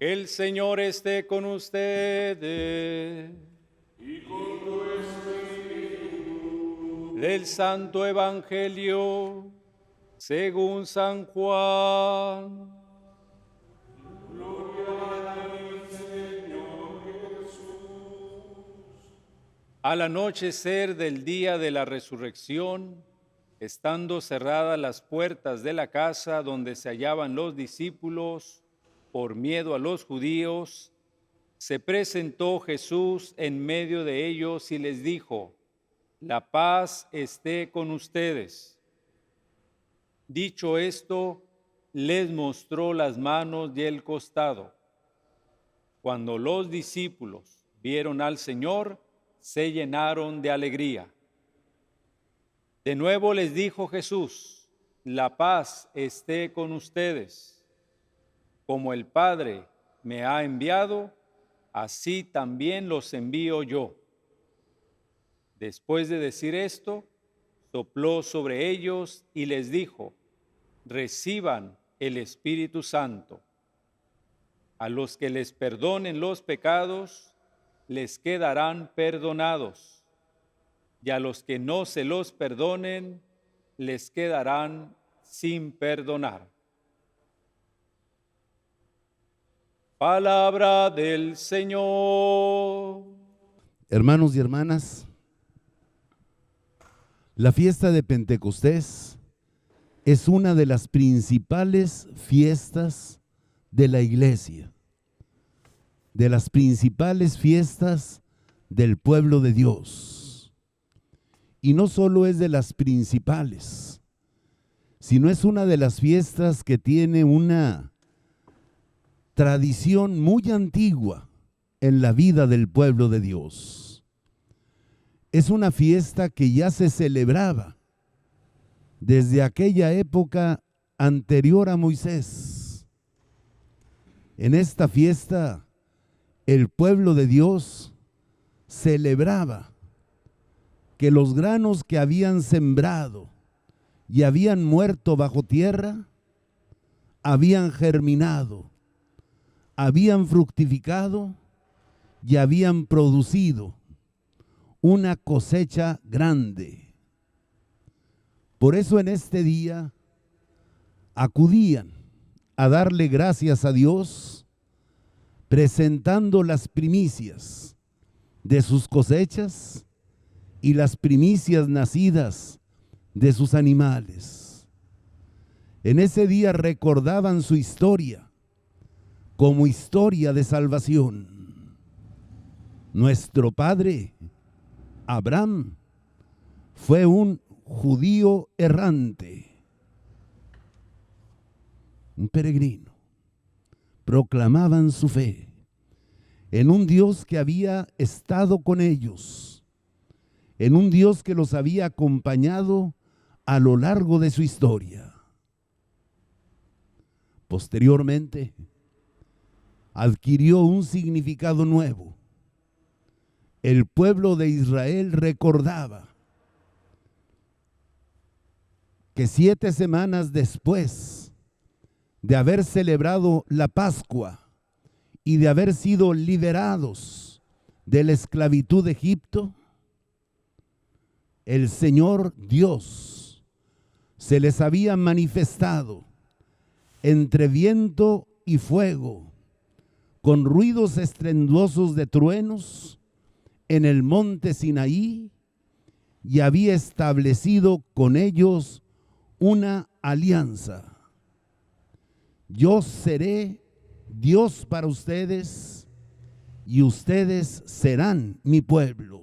El Señor esté con ustedes. Y con tu espíritu. Del Santo Evangelio según San Juan. Gloria a ti, Señor Jesús. Al anochecer del día de la resurrección, estando cerradas las puertas de la casa donde se hallaban los discípulos, por miedo a los judíos, se presentó Jesús en medio de ellos y les dijo: la paz esté con ustedes. Dicho esto, les mostró las manos y el costado. Cuando los discípulos vieron al Señor, se llenaron de alegría. De nuevo les dijo Jesús: la paz esté con ustedes. Como el Padre me ha enviado, así también los envío yo. Después de decir esto, sopló sobre ellos y les dijo: reciban el Espíritu Santo. A los que les perdonen los pecados, les quedarán perdonados, y a los que no se los perdonen, les quedarán sin perdonar. Palabra del Señor. Hermanos y hermanas, la fiesta de Pentecostés es una de las principales fiestas de la Iglesia, de las principales fiestas del pueblo de Dios. Y no solo es de las principales, sino es una de las fiestas que tiene una tradición muy antigua en la vida del pueblo de Dios. Es una fiesta que ya se celebraba desde aquella época anterior a Moisés. En esta fiesta, el pueblo de Dios celebraba que los granos que habían sembrado y habían muerto bajo tierra, habían germinado, habían fructificado y habían producido una cosecha grande. Por eso en este día acudían a darle gracias a Dios, presentando las primicias de sus cosechas y las primicias nacidas de sus animales. En ese día recordaban su historia como historia de salvación. Nuestro padre, Abraham, fue un judío errante, un peregrino. Proclamaban su fe en un Dios que había estado con ellos, en un Dios que los había acompañado a lo largo de su historia. Posteriormente, adquirió un significado nuevo. El pueblo de Israel recordaba que 7 semanas después de haber celebrado la Pascua y de haber sido liberados de la esclavitud de Egipto, el Señor Dios se les había manifestado entre viento y fuego, con ruidos estruendosos de truenos en el monte Sinaí, y había establecido con ellos una alianza. Yo seré Dios para ustedes y ustedes serán mi pueblo.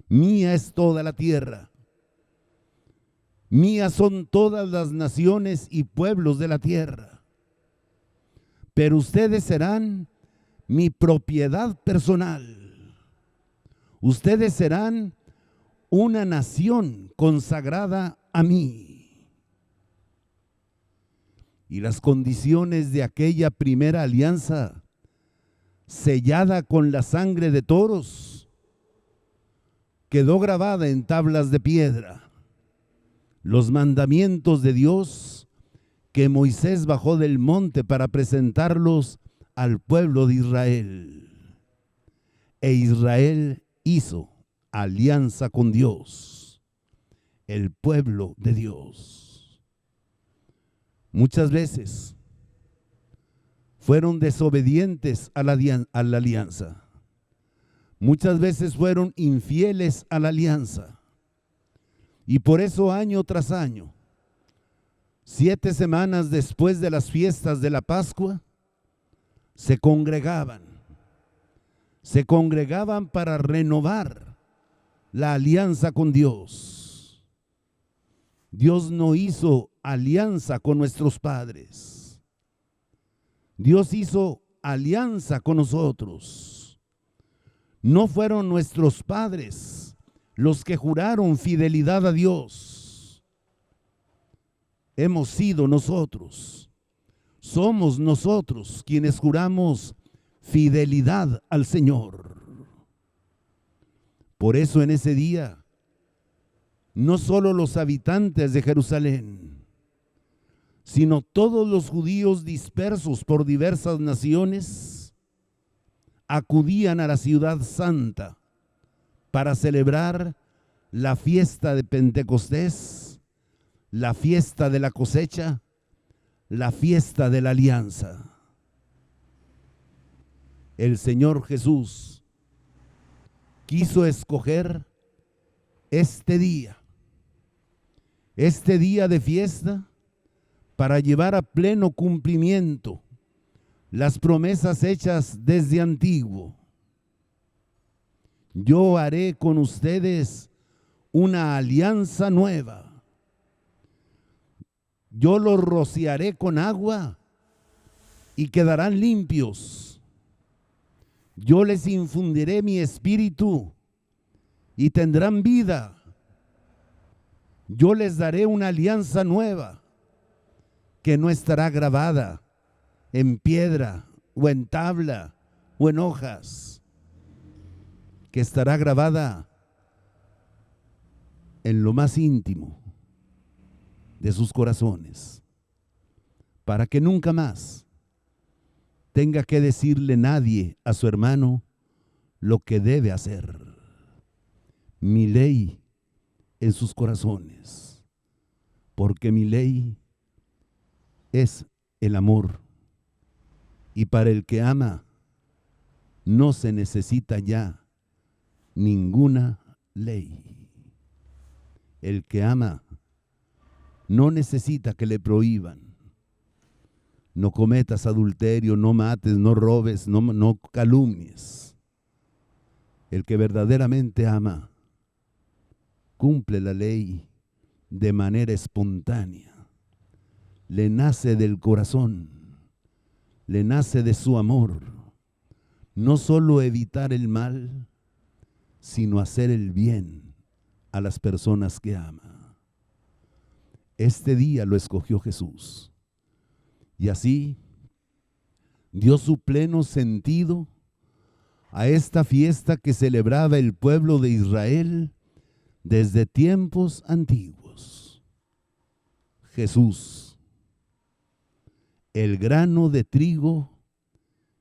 Mía es toda la tierra. Mías son todas las naciones y pueblos de la tierra. Pero ustedes serán mi propiedad personal. Ustedes serán una nación consagrada a mí. Y las condiciones de aquella primera alianza, sellada con la sangre de toros, quedó grabada en tablas de piedra. Los mandamientos de Dios que Moisés bajó del monte para presentarlos al pueblo de Israel. E Israel hizo alianza con Dios, el pueblo de Dios. Muchas veces fueron desobedientes a la alianza. Muchas veces fueron infieles a la alianza. Y por eso año tras año, 7 semanas después de las fiestas de la Pascua, se congregaban para renovar la alianza con Dios. Dios no hizo alianza con nuestros padres. Dios hizo alianza con nosotros. No fueron nuestros padres los que juraron fidelidad a Dios. Hemos sido nosotros. Somos nosotros quienes juramos fidelidad al Señor. Por eso en ese día, no solo los habitantes de Jerusalén, sino todos los judíos dispersos por diversas naciones, acudían a la ciudad santa para celebrar la fiesta de Pentecostés, la fiesta de la cosecha, la fiesta de la alianza. El Señor Jesús quiso escoger este día de fiesta, para llevar a pleno cumplimiento las promesas hechas desde antiguo. Yo haré con ustedes una alianza nueva. Yo los rociaré con agua y quedarán limpios. Yo les infundiré mi espíritu y tendrán vida. Yo les daré una alianza nueva que no estará grabada en piedra o en tabla o en hojas, que estará grabada en lo más íntimo de sus corazones, para que nunca más tenga que decirle nadie a su hermano lo que debe hacer. Mi ley en sus corazones, porque mi ley es el amor, y para el que ama no se necesita ya ninguna ley. El que ama no necesita que le prohíban: no cometas adulterio, no mates, no robes, no calumnies. El que verdaderamente ama cumple la ley de manera espontánea. Le nace del corazón, le nace de su amor, no solo evitar el mal, sino hacer el bien a las personas que ama. Este día lo escogió Jesús, y así dio su pleno sentido a esta fiesta que celebraba el pueblo de Israel desde tiempos antiguos. Jesús, el grano de trigo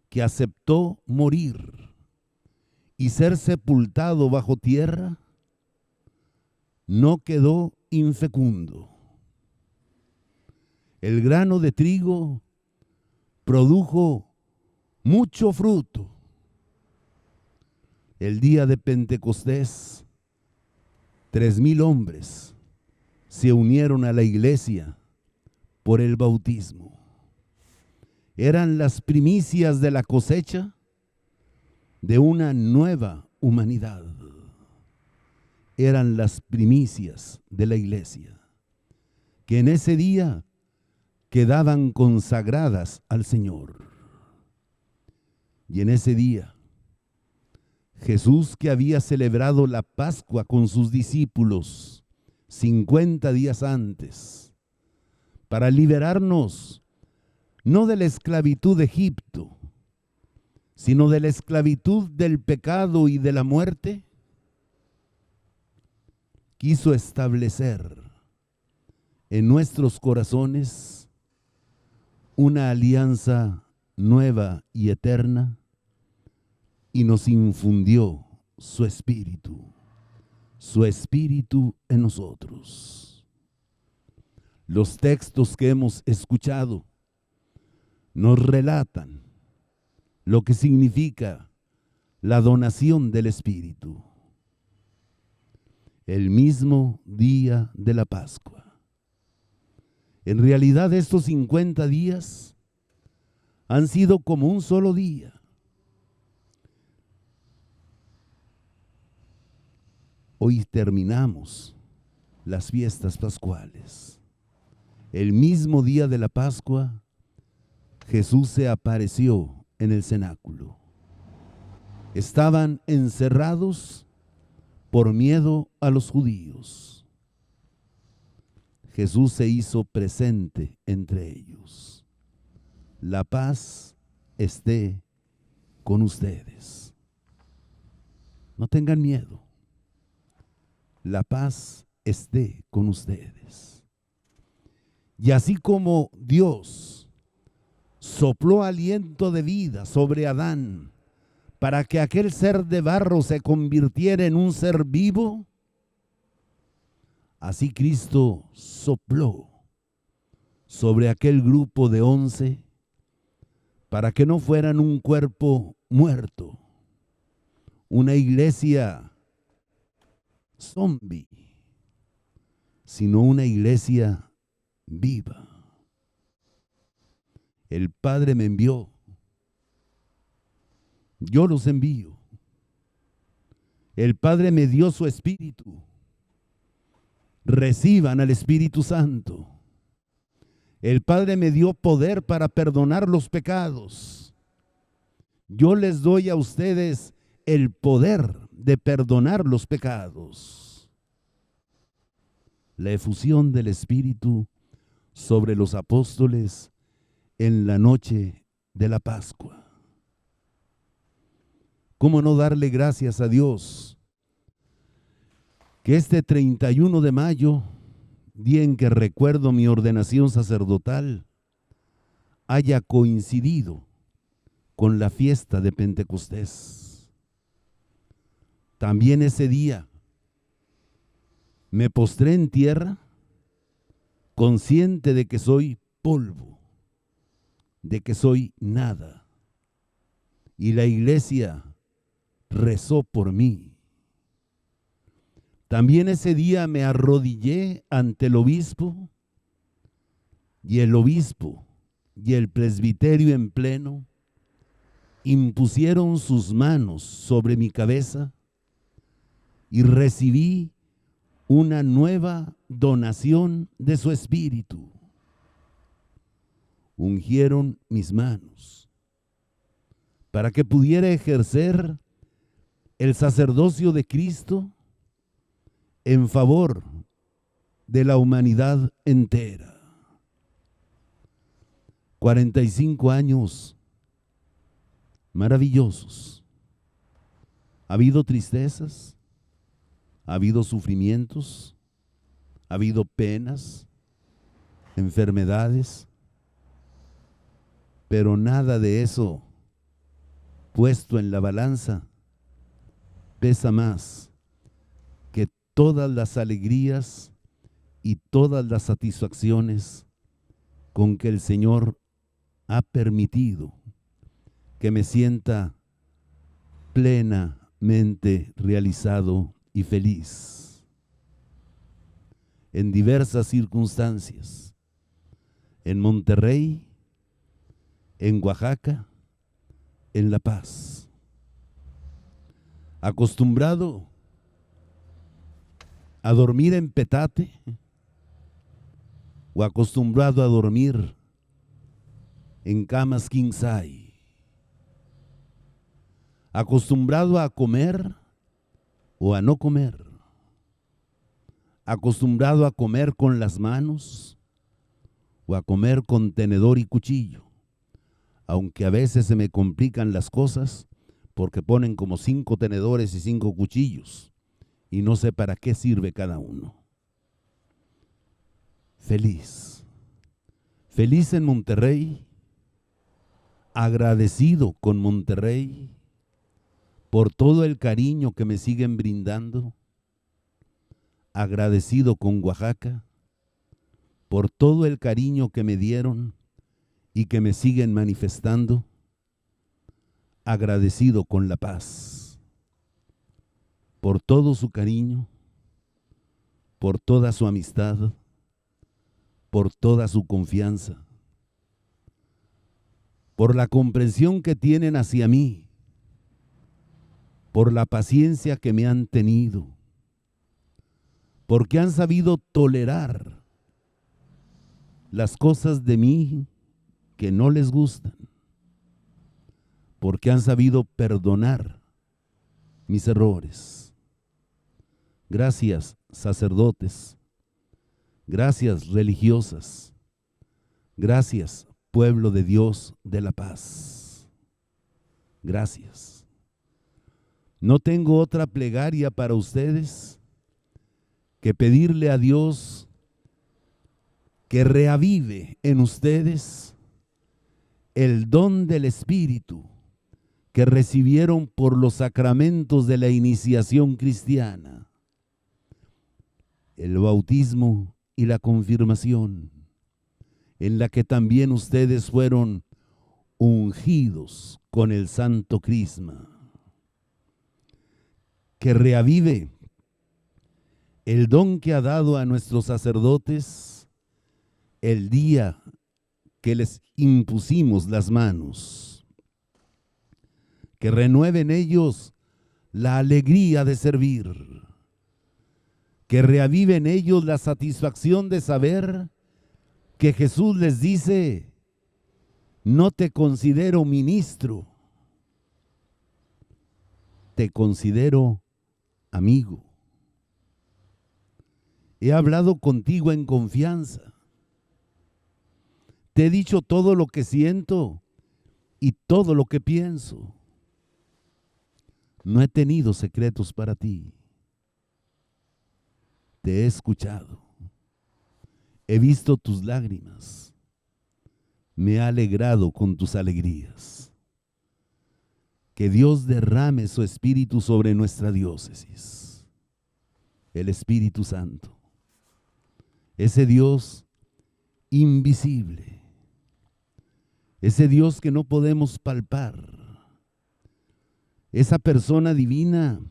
que aceptó morir y ser sepultado bajo tierra, no quedó infecundo. El grano de trigo produjo mucho fruto. El día de Pentecostés, 3,000 hombres se unieron a la iglesia por el bautismo. Eran las primicias de la cosecha de una nueva humanidad. Eran las primicias de la iglesia, que en ese día quedaban consagradas al Señor. Y en ese día, Jesús, que había celebrado la Pascua con sus discípulos 50 días antes, para liberarnos no de la esclavitud de Egipto, sino de la esclavitud del pecado y de la muerte, quiso establecer en nuestros corazones una alianza nueva y eterna y nos infundió su espíritu en nosotros. Los textos que hemos escuchado nos relatan lo que significa la donación del Espíritu. El mismo día de la Pascua. En realidad estos 50 días han sido como un solo día. Hoy terminamos las fiestas pascuales. El mismo día de la Pascua, Jesús se apareció en el cenáculo. Estaban encerrados por miedo a los judíos. Jesús se hizo presente entre ellos. La paz esté con ustedes. No tengan miedo. La paz esté con ustedes. Y así como Dios sopló aliento de vida sobre Adán para que aquel ser de barro se convirtiera en un ser vivo, así Cristo sopló sobre aquel grupo de 11 para que no fueran un cuerpo muerto, una iglesia zombie, sino una iglesia viva. El Padre me envió, yo los envío. El Padre me dio su Espíritu. Reciban al Espíritu Santo. El Padre me dio poder para perdonar los pecados. Yo les doy a ustedes el poder de perdonar los pecados. La efusión del Espíritu sobre los apóstoles en la noche de la Pascua. ¿Cómo no darle gracias a Dios que este 31 de mayo, día en que recuerdo mi ordenación sacerdotal, haya coincidido con la fiesta de Pentecostés? También ese día me postré en tierra, consciente de que soy polvo, de que soy nada. Y la iglesia rezó por mí. También ese día me arrodillé ante el obispo y el presbiterio en pleno impusieron sus manos sobre mi cabeza y recibí una nueva donación de su espíritu. Ungieron mis manos para que pudiera ejercer el sacerdocio de Cristo en favor de la humanidad entera. 45 años maravillosos. Ha habido tristezas, ha habido sufrimientos, ha habido penas, enfermedades, pero nada de eso puesto en la balanza pesa más que todas las alegrías y todas las satisfacciones con que el Señor ha permitido que me sienta plenamente realizado y feliz en diversas circunstancias, en Monterrey, en Oaxaca, en La Paz. Acostumbrado a dormir en petate o acostumbrado a dormir en camas king size, acostumbrado a comer o a no comer, acostumbrado a comer con las manos o a comer con tenedor y cuchillo, aunque a veces se me complican las cosas porque ponen como 5 tenedores y 5 cuchillos y no sé para qué sirve cada uno. Feliz en Monterrey, agradecido con Monterrey por todo el cariño que me siguen brindando, agradecido con Oaxaca por todo el cariño que me dieron y que me siguen manifestando, agradecido con La Paz por todo su cariño, por toda su amistad, por toda su confianza, por la comprensión que tienen hacia mí, por la paciencia que me han tenido, porque han sabido tolerar las cosas de mí que no les gustan, porque han sabido perdonar mis errores. Gracias, sacerdotes. Gracias, religiosas. Gracias, pueblo de Dios de La Paz. Gracias. No tengo otra plegaria para ustedes que pedirle a Dios que reavive en ustedes el don del Espíritu que recibieron por los sacramentos de la iniciación cristiana, el bautismo y la confirmación, en la que también ustedes fueron ungidos con el santo crisma. Que reavive el don que ha dado a nuestros sacerdotes el día que les impusimos las manos. Que renueve en ellos la alegría de servir. Que reavive en ellos la satisfacción de saber que Jesús les dice: no te considero ministro, te considero amigo. He hablado contigo en confianza. Te he dicho todo lo que siento y todo lo que pienso. No he tenido secretos para ti. Te he escuchado. He visto tus lágrimas. Me he alegrado con tus alegrías. Que Dios derrame su Espíritu sobre nuestra diócesis. El Espíritu Santo. Ese Dios invisible. Ese Dios que no podemos palpar. Esa persona divina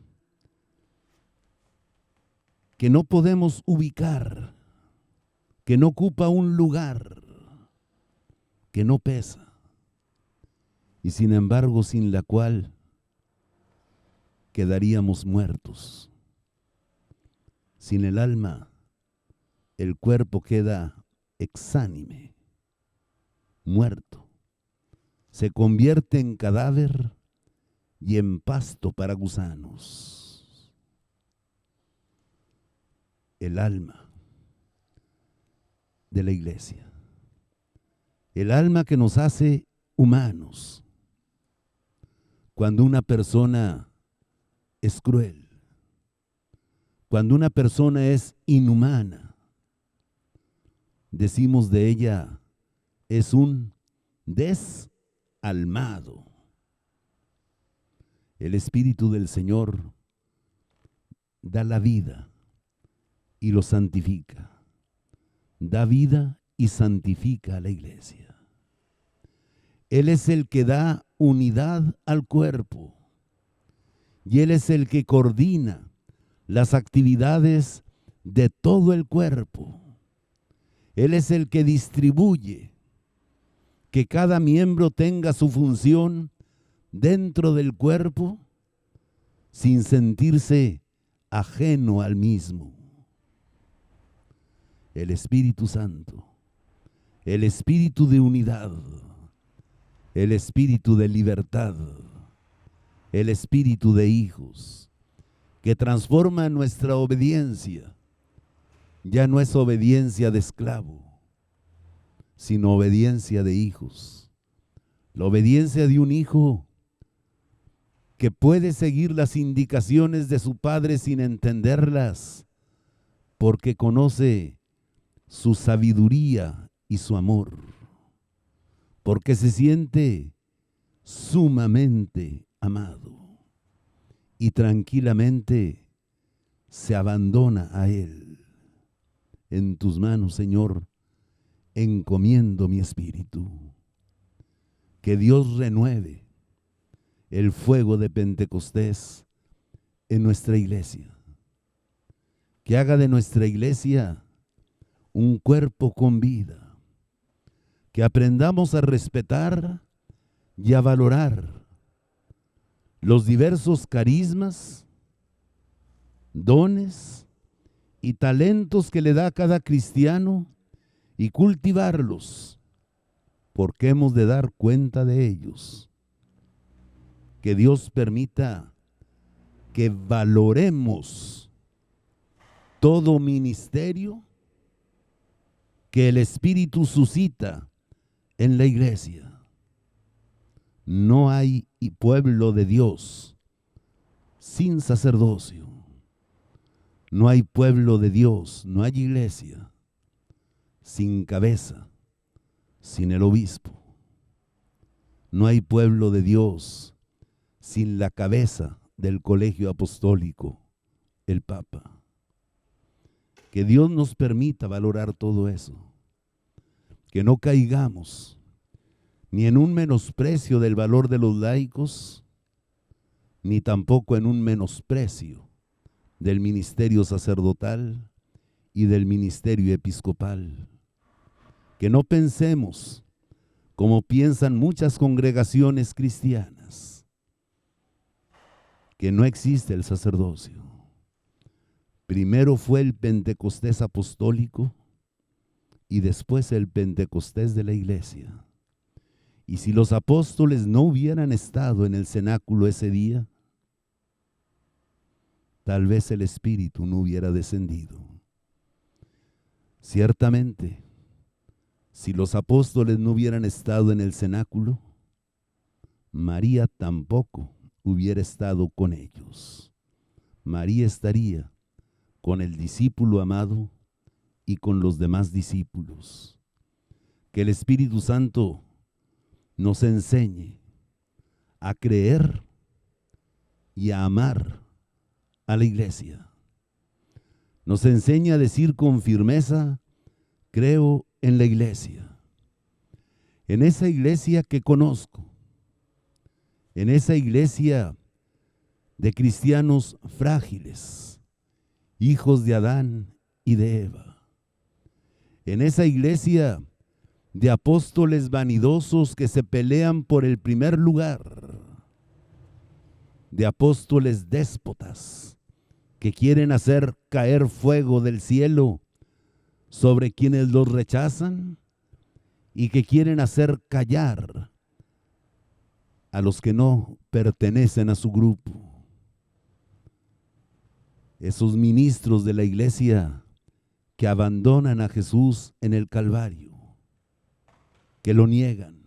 que no podemos ubicar, que no ocupa un lugar, que no pesa, y sin embargo sin la cual quedaríamos muertos. Sin el alma, el cuerpo queda exánime, muerto, se convierte en cadáver y en pasto para gusanos. El alma de la iglesia, el alma que nos hace humanos. Cuando una persona es cruel, cuando una persona es inhumana, decimos de ella, es un desalmado. El Espíritu del Señor da la vida y lo santifica. Da vida y santifica a la iglesia. Él es el que da unidad al cuerpo y Él es el que coordina las actividades de todo el cuerpo. Él es el que distribuye que cada miembro tenga su función dentro del cuerpo sin sentirse ajeno al mismo. El Espíritu Santo, el Espíritu de unidad, el Espíritu de libertad, el Espíritu de hijos, que transforma nuestra obediencia. Ya no es obediencia de esclavo, sino obediencia de hijos. La obediencia de un hijo que puede seguir las indicaciones de su padre sin entenderlas, porque conoce su sabiduría y su amor, porque se siente sumamente amado y tranquilamente se abandona a Él. En tus manos, Señor, encomiendo mi espíritu. Que Dios renueve el fuego de Pentecostés en nuestra iglesia. Que haga de nuestra iglesia un cuerpo con vida. Que aprendamos a respetar y a valorar los diversos carismas, dones y talentos que le da a cada cristiano y cultivarlos, porque hemos de dar cuenta de ellos. Que Dios permita que valoremos todo ministerio que el Espíritu suscita en la iglesia. No hay pueblo de Dios sin sacerdocio. No hay pueblo de Dios, no hay iglesia sin cabeza, sin el obispo. No hay pueblo de Dios sin la cabeza del colegio apostólico, el Papa. Que Dios nos permita valorar todo eso. Que no caigamos ni en un menosprecio del valor de los laicos, ni tampoco en un menosprecio del ministerio sacerdotal y del ministerio episcopal. Que no pensemos como piensan muchas congregaciones cristianas, que no existe el sacerdocio. Primero fue el Pentecostés apostólico y después el Pentecostés de la iglesia. Y si los apóstoles no hubieran estado en el cenáculo ese día, tal vez el Espíritu no hubiera descendido. Ciertamente, si los apóstoles no hubieran estado en el cenáculo, María tampoco hubiera estado con ellos. María estaría con el discípulo amado y con los demás discípulos. Que el Espíritu Santo nos enseñe a creer y a amar a la iglesia. Nos enseña a decir con firmeza, creo en la iglesia. En esa iglesia que conozco. En esa iglesia de cristianos frágiles, hijos de Adán y de Eva. En esa iglesia de apóstoles vanidosos que se pelean por el primer lugar. De apóstoles déspotas que quieren hacer caer fuego del cielo sobre quienes los rechazan y que quieren hacer callar a los que no pertenecen a su grupo. Esos ministros de la iglesia que abandonan a Jesús en el Calvario, que lo niegan,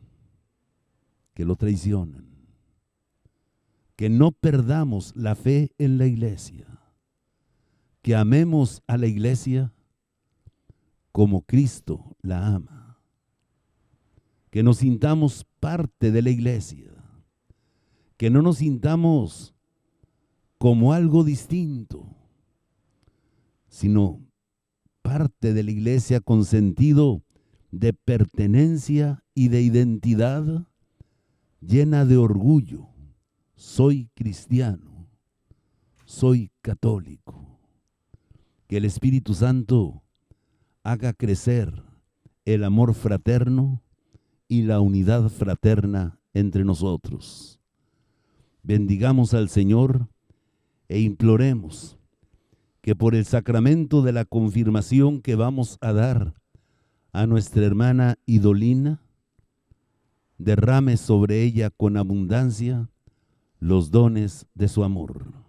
que lo traicionan. Que no perdamos la fe en la iglesia, que amemos a la iglesia como Cristo la ama, que nos sintamos parte de la iglesia, que no nos sintamos como algo distinto, sino parte de la iglesia con sentido de pertenencia y de identidad llena de orgullo. Soy cristiano, soy católico. Que el Espíritu Santo haga crecer el amor fraterno y la unidad fraterna entre nosotros. Bendigamos al Señor e imploremos que por el sacramento de la confirmación que vamos a dar a nuestra hermana Idolina, derrame sobre ella con abundancia los dones de su amor.